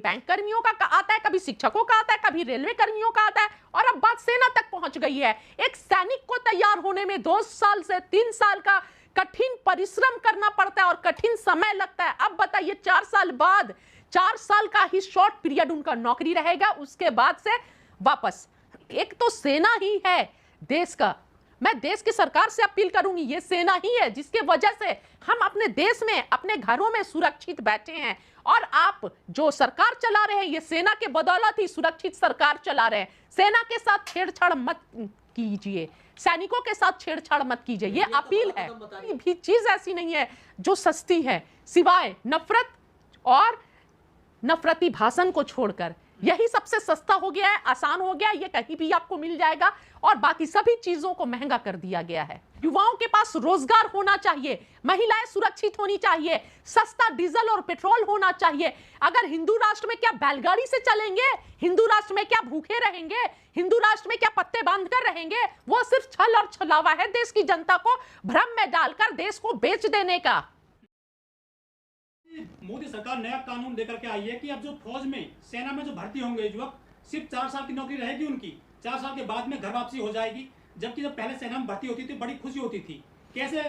Bank कर्मियों का आता है, कभी शिक्षकों का आता है, कभी रेलवे कर्मियों का आता है, और अब बात सेना तक पहुंच गई है। एक सैनिक को तैयार होने में 2 साल से 3 साल का कठिन परिश्रम करना पड़ता है और कठिन समय लगता है। अब बताइए 4 साल बाद, 4 साल का ही शॉर्ट पीरियड उनका नौकरी रहेगा, उसके बाद से वापस। एक तो सेना ही है देश का। मैं देश की सरकार से अपील करूंगी, ये सेना ही है जिसके वजह से हम अपने देश में, अपने घरों में सुरक्षित बैठे हैं। और आप जो सरकार चला रहे हैं, ये सेना के बदौलत ही सुरक्षित सरकार चला रहे हैं। सेना के साथ छेड़छाड़ मत कीजिए, सैनिकों के साथ छेड़छाड़ मत कीजिए, ये अपील है। भी चीज ऐसी नहीं है जो सस्ती है सिवाय नफरत और नफरती भाषण को छोड़कर। यही सबसे सस्ता हो गया है, आसान हो गया, ये कहीं भी आपको मिल जाएगा, और बाकी सभी चीजों को महंगा कर दिया गया है। युवाओं के पास रोजगार होना चाहिए, महिलाएं सुरक्षित होनी चाहिए, सस्ता डीजल और पेट्रोल होना चाहिए। अगर हिंदू राष्ट्र में क्या बैलगाड़ी से चलेंगे, हिंदू राष्ट्र में क्या भूखे रहेंगे, हिंदू राष्ट्र में क्या पत्ते बांध कर रहेंगे? वो सिर्फ छल और छलावा है देश की जनता को भ्रम में डालकर देश को बेच देने का। मोदी सरकार नया कानून लेकर के आई है कि अब जो फौज में, सेना में जो भर्ती होंगे युवक, सिर्फ 4 साल की नौकरी रहेगी उनकी, 4 साल के बाद में घर वापसी हो जाएगी। जबकि जब पहले सेना में भर्ती होती थी बड़ी खुशी होती थी। कैसे?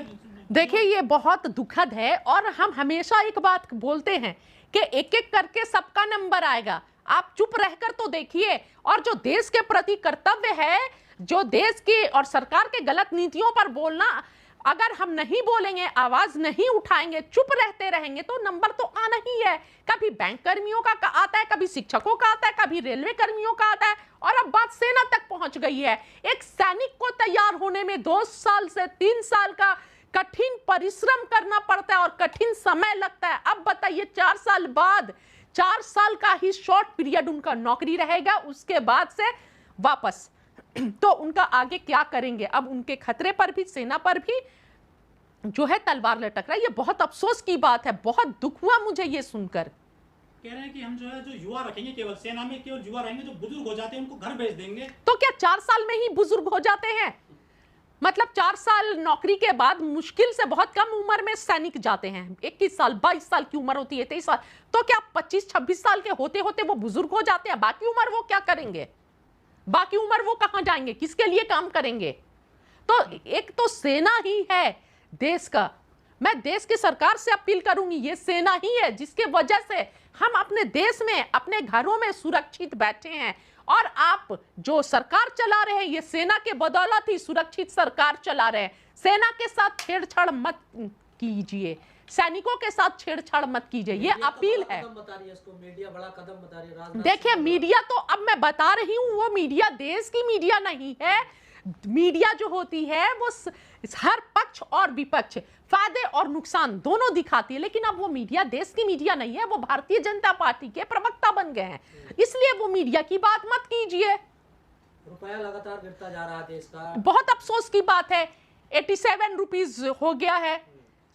देखिए ये बहुत दुखद है, और हम हमेशा एक बात बोलते हैं कि एक एक करके सबका नंबर आएगा। आप चुप रहकर तो देखिए, और जो देश के प्रति कर्तव्य है, जो देश की और सरकार के गलत नीतियों पर बोलना, अगर हम नहीं बोलेंगे, आवाज नहीं उठाएंगे, चुप रहते रहेंगे, तो नंबर तो आना ही है। कभी बैंक कर्मियों का आता है, कभी शिक्षकों का आता है, कभी रेलवे कर्मियों का आता है, और अब बात सेना तक पहुंच गई है। एक सैनिक को तैयार होने में 2 साल से 3 साल का कठिन परिश्रम करना पड़ता है और कठिन समय लगता है। अब बताइए 4 साल बाद, 4 साल का ही शॉर्ट पीरियड उनका नौकरी रहेगा, उसके बाद से वापस। तो उनका आगे क्या करेंगे? अब उनके खतरे पर भी, सेना पर भी जो है तलवार लटक रहा है। ये बहुत अफसोस की बात है, बहुत दुख हुआ मुझे ये सुनकर। कह रहे हैं कि हम जो है, जो युवा रखेंगे, केवल सेना में केवल युवा रहेंगे, जो बुजुर्ग हो जाते हैं उनको घर भेज देंगे। तो क्या 4 साल में ही बुजुर्ग हो जाते हैं? मतलब 4 साल नौकरी के बाद मुश्किल से बहुत कम उम्र में सैनिक जाते हैं। 21 साल 22 साल की उम्र होती है, 23 साल। तो क्या 25-26 साल के होते होते वो बुजुर्ग हो जाते हैं? बाकी उम्र वो क्या करेंगे? बाकी उम्र वो कहां जाएंगे, किसके लिए काम करेंगे? तो एक तो सेना ही है देश का। मैं देश की सरकार से अपील करूंगी, ये सेना ही है जिसके वजह से हम अपने देश में, अपने घरों में सुरक्षित बैठे हैं। और आप जो सरकार चला रहे हैं, ये सेना के बदौलत ही सुरक्षित सरकार चला रहे हैं। सेना के साथ छेड़छाड़ मत कीजिए, सैनिकों के साथ छेड़छाड़ मत कीजिए, ये अपील है। मीडिया बड़ा कदम बता रही है। देखिए मीडिया तो, अब मैं बता रही हूं, वो मीडिया देश की मीडिया नहीं है। मीडिया जो होती है वो हर पक्ष और विपक्ष, फायदे और नुकसान दोनों दिखाती है। लेकिन अब वो मीडिया देश की मीडिया नहीं है, वो भारतीय जनता पार्टी के प्रवक्ता बन गए हैं। इसलिए वो मीडिया की बात मत कीजिए। रुपया लगातार गिरता जा रहा है देश का, बहुत अफसोस की बात है। 87 रुपीज हो गया है,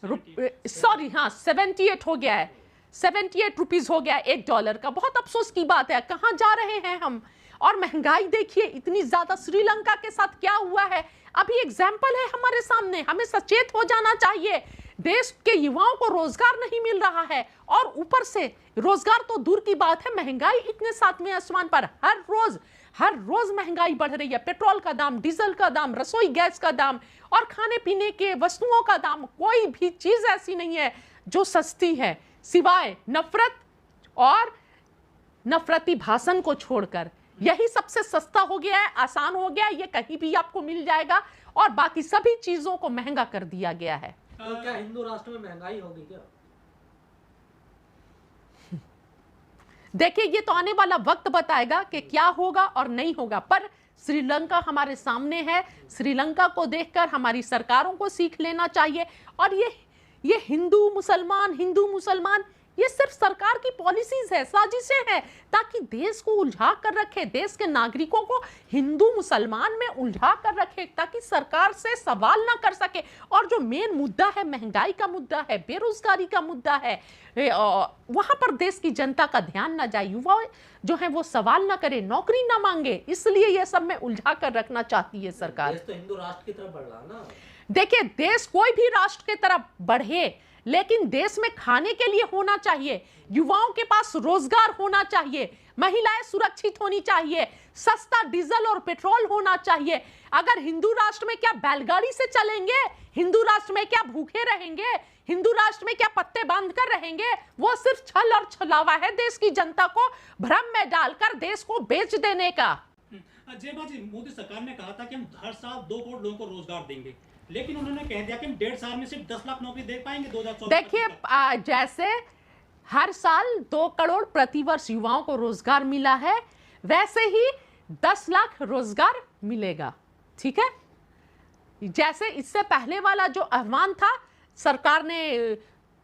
सॉरी हाँ 78 हो गया है, 78 रुपीज हो गया है $1 का। बहुत अफसोस की बात है, कहां जा रहे हैं हम? और महंगाई देखिए इतनी ज्यादा, श्रीलंका के साथ क्या हुआ है अभी एग्जाम्पल है हमारे सामने। हमें सचेत हो जाना चाहिए। देश के युवाओं को रोजगार नहीं मिल रहा है, और ऊपर से रोजगार तो दूर की बात है, महंगाई इतने 7वें आसमान पर। हर रोज महंगाई बढ़ रही है। पेट्रोल का दाम, डीजल का दाम, रसोई गैस का दाम, और खाने पीने के वस्तुओं का दाम, कोई भी चीज ऐसी नहीं है जो सस्ती है सिवाय नफरत और नफरती भाषण को छोड़कर। यही सबसे सस्ता हो गया है, आसान हो गया है, ये कहीं भी आपको मिल जाएगा, और बाकी सभी चीजों को महंगा कर दिया गया है। तो क्या हिंदू राष्ट्र में महंगाई होगी क्या? देखिए ये तो आने वाला वक्त बताएगा कि क्या होगा और नहीं होगा। पर श्रीलंका हमारे सामने है, श्रीलंका को देखकर हमारी सरकारों को सीख लेना चाहिए। और ये हिंदू मुसलमान ये सिर्फ सरकार की पॉलिसीज है, साजिशें हैं, ताकि देश को उलझा कर रखे, देश के नागरिकों को हिंदू मुसलमान में उलझा कर रखे, ताकि सरकार से सवाल ना कर सके। और जो मेन मुद्दा है, महंगाई का मुद्दा है, बेरोजगारी का मुद्दा है, वहां पर देश की जनता का ध्यान ना जाए, युवा जो है वो सवाल ना करे, नौकरी ना मांगे। इसलिए ये सब में उलझा कर रखना चाहती है सरकार। देश तो हिंदू राष्ट्र की तरफ बढ़ रहा ना। देखिए देश कोई भी राष्ट्र की तरफ बढ़े, लेकिन देश में खाने के लिए होना चाहिए, युवाओं के पास रोजगार होना चाहिए, महिलाएं सुरक्षित होनी चाहिए, सस्ता डीजल और पेट्रोल होना चाहिए। अगर हिंदू राष्ट्र में क्या बैलगाड़ी से चलेंगे, हिंदू राष्ट्र में क्या भूखे रहेंगे, हिंदू राष्ट्र में क्या पत्ते बांध कर रहेंगे? वो सिर्फ छल और छलावा है देश की जनता को भ्रम में डालकर देश को बेच देने का। जयबा जी, मोदी सरकार ने कहा था कि हम हर साल 2 करोड़ लोगों को रोजगार देंगे, लेकिन उन्होंने कह दिया कि हम 1.5 साल में सिर्फ 10 लाख नौकरी दे पाएंगे 2024 देखिए, जैसे हर साल 2 करोड़ प्रतिवर्ष युवाओं को रोजगार मिला है, वैसे ही 10 लाख रोजगार मिलेगा। ठीक है, जैसे इससे पहले वाला जो आह्वान था, सरकार ने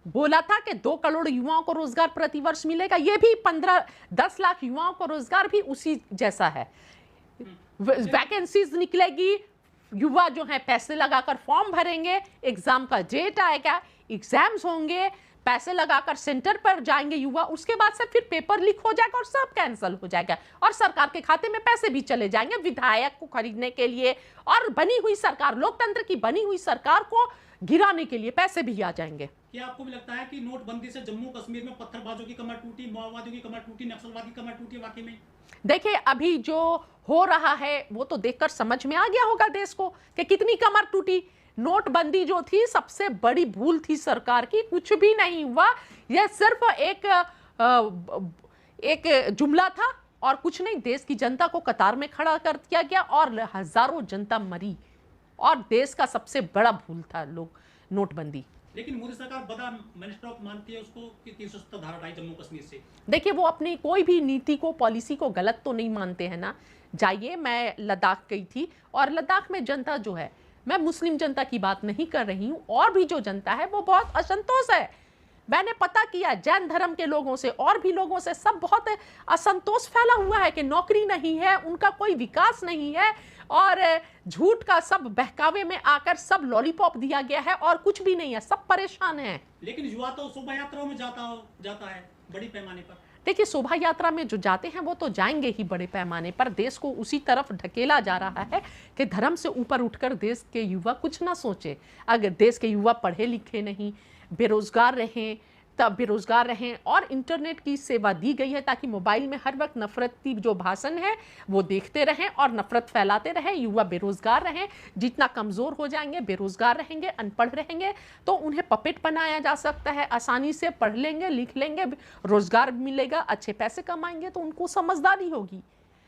बोला था कि 2 करोड़ युवाओं को रोजगार प्रतिवर्ष मिलेगा, ये भी 10 लाख युवाओं को रोजगार भी उसी जैसा है। वैकेंसीज निकलेगी, युवा जो है पैसे लगाकर फॉर्म भरेंगे, एग्जाम का डेट आएगा, एग्जाम्स होंगे, पैसे लगाकर सेंटर पर जाएंगे युवा, उसके बाद से फिर पेपर लीक हो जाएगा और सब कैंसिल हो जाएगा और सरकार के खाते में पैसे भी चले जाएंगे विधायक को खरीदने के लिए, और बनी हुई सरकार, लोकतंत्र की बनी हुई सरकार को गिराने के लिए पैसे भी आ जाएंगे। क्या आपको भी लगता है कि नोटबंदी से जम्मू कश्मीर में पत्थरबाजों की कमर टूटी, माओवादियों की कमर टूटी, नक्सलवादी की कमर टूटी वाकई में? देखिए, अभी जो हो रहा है वो तो देखकर समझ में आ गया होगा देश को कि कितनी कमर टूटी। नोटबंदी जो थी सबसे बड़ी भूल थी सरकार की, कुछ भी नहीं हुआ, यह सिर्फ एक जुमला था और कुछ नहीं। देश की जनता को कतार में खड़ा कर दिया गया और हजारों जनता मरी, और देश का सबसे बड़ा भूल था नोटबंदी। लेकिन मोदी सरकार बड़ा मिनिस्टर ऑफ मानती है उसको कि 370 धारा हटाई जम्मू कश्मीर से। देखिए, वो अपनी कोई भी नीति को, पॉलिसी को गलत तो नहीं मानते हैं ना। जाइए, मैं लद्दाख गई थी और लद्दाख में जनता जो है, मैं मुस्लिम जनता की बात नहीं कर रही हूँ, और भी जो जनता है वो बहुत असंतोष है। मैंने पता किया जैन धर्म के लोगों से और भी लोगों से, सब बहुत असंतोष फैला हुआ है कि नौकरी नहीं है, उनका कोई विकास नहीं है, और झूठ का सब बहकावे में आकर सब लॉलीपॉप दिया गया है और कुछ भी नहीं है, सब परेशान हैं। लेकिन युवा तो शोभा यात्राओं में जाता है बड़ी पैमाने पर। देखिए, शोभा यात्रा में जो जाते हैं वो तो जाएंगे ही बड़े पैमाने पर। देश को उसी तरफ ढकेला जा रहा है कि धर्म से ऊपर उठकर देश के युवा कुछ ना सोचे। अगर देश के युवा पढ़े लिखे नहीं, बेरोजगार रहें, तब बेरोजगार रहें, और इंटरनेट की सेवा दी गई है ताकि मोबाइल में हर वक्त नफरती जो भाषण है वो देखते रहें और नफरत फैलाते रहें। युवा बेरोजगार रहें, जितना कमज़ोर हो जाएंगे, बेरोजगार रहेंगे, अनपढ़ रहेंगे, तो उन्हें पपेट बनाया जा सकता है। आसानी से पढ़ लेंगे, लिख लेंगे, रोजगार मिलेगा, अच्छे पैसे कमाएंगे, तो उनको समझदारी होगी।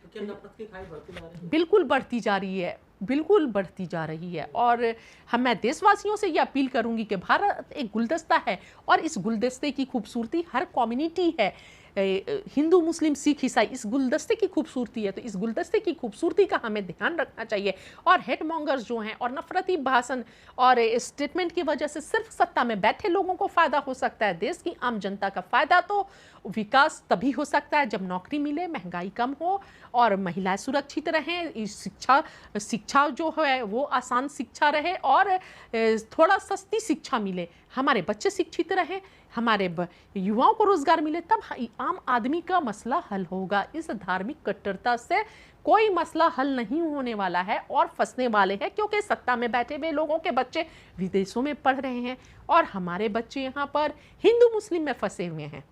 क्या नफरत की खाई बढ़ती जा रही है? बिल्कुल बढ़ती जा रही है, बिल्कुल बढ़ती जा रही है। और मैं देशवासियों से ये अपील करूंगी कि भारत एक गुलदस्ता है और इस गुलदस्ते की खूबसूरती हर कम्युनिटी है, हिंदू, मुस्लिम, सिख, ईसाई, इस गुलदस्ते की खूबसूरती है। तो इस गुलदस्ते की खूबसूरती का हमें ध्यान रखना चाहिए। और हेड मॉन्गर्स जो हैं और नफरती भाषण और स्टेटमेंट की वजह से सिर्फ सत्ता में बैठे लोगों को फायदा हो सकता है। देश की आम जनता का फायदा तो विकास तभी हो सकता है जब नौकरी मिले, महंगाई कम हो और महिलाएं सुरक्षित रहें, शिक्षा जो है वो आसान शिक्षा रहे और थोड़ा सस्ती शिक्षा मिले, हमारे बच्चे शिक्षित रहें, हमारे युवाओं को रोजगार मिले, तब आम आदमी का मसला हल होगा। इस धार्मिक कट्टरता से कोई मसला हल नहीं होने वाला है और फंसने वाले हैं, क्योंकि सत्ता में बैठे हुए लोगों के बच्चे विदेशों में पढ़ रहे हैं और हमारे बच्चे यहाँ पर हिंदू मुस्लिम में फंसे हुए हैं।